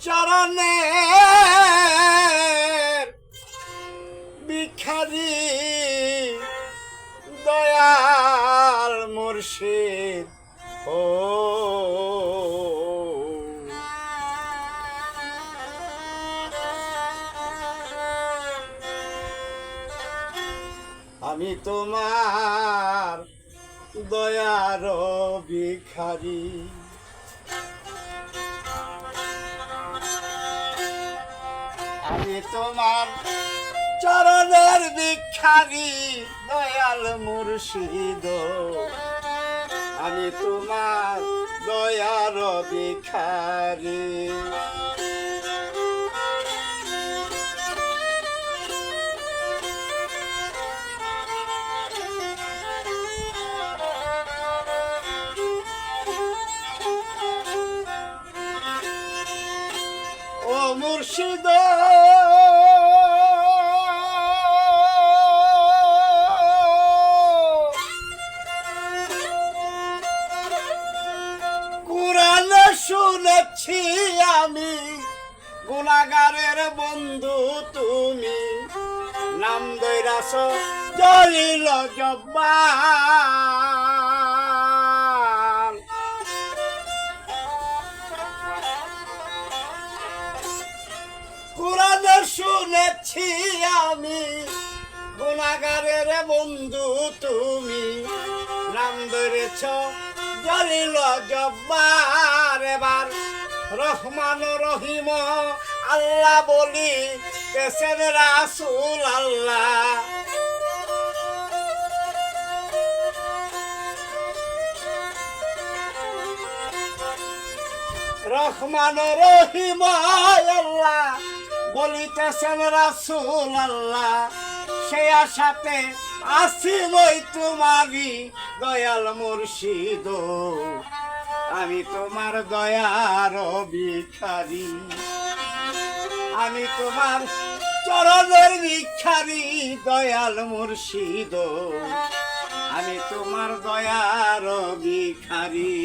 চরণের ভিখারি দয়াল মুর্শিদ ও আমি তোমার দয়ার ভিখারি। আমি তোমার চরণের ভিখারি দয়াল মুর্শিদ, আমি তোমার দয়ার ভিখারি। ও মুর্শিদ কুরআনে শুনেছি আমি গুনাহগারের বন্ধু তুমি, নাম দইরাছ জলিল জব্বার। কুরআনে শুনেছি আমি গুনাহগারের বন্ধু তুমি, নাম ধরেছ জলিল জব্বার। এবার রহমান রহিম আল্লাহ বলি কেসেন রাসূল আল্লাহ। রহমান রহিম আল্লাহ বলিতেছেন রাসূল আল্লাহ, সে আশাতে আসি মই তোমারি দয়াল মুর্শিদ, আমি তোমার দয়ার ভিখারি। আমি তোমার চরণের ভিখারি দয়াল মুর্শিদ, আমি তোমার দয়ার ভিখারি।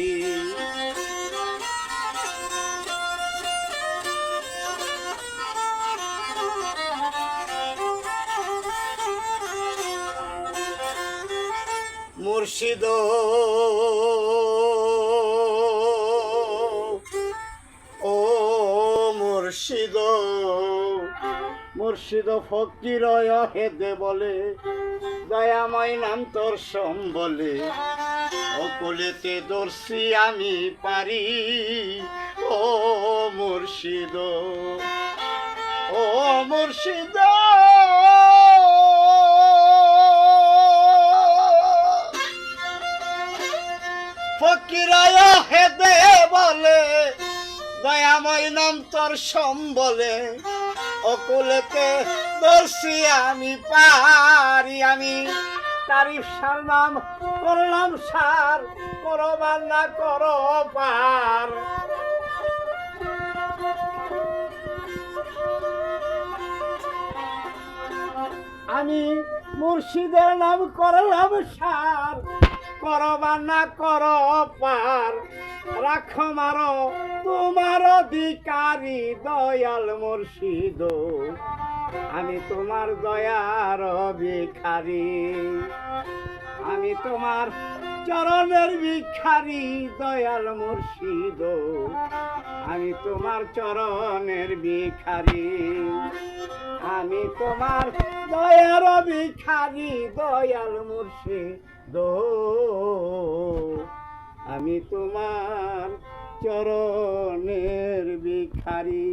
মুর্শিদ ও মুর্শিদ, মুর্শিদ ফকির হেদে বলে দয়াময় নাম তোর সম্বলে, অকলেতে দর্শি আমি পারি। ও মুর্শিদ ও মুর্শিদ ফকিরায় হেদে বলে দয়াময় নাম তোর সম্বলে, অকুলেতে দর্শি আমি পারি। আমি তারিফ সার নাম করলাম সার, করবার না করো পার। আমি মুর্শিদের নাম করলাম সার, করবা না করো পার। রাখো মারো তোমার অধিকারী দয়াল মুর্শিদ, আমি তোমার দয়ার ভিখারি। আমি তোমার চরণের ভিখারি দয়াল মুর্শিদ, আমি তোমার চরণের ভিখারি। আমি তোমার দয়ার ভিখারি দয়াল মুর্শিদ, আমি তোমার চরণের ভিখারি।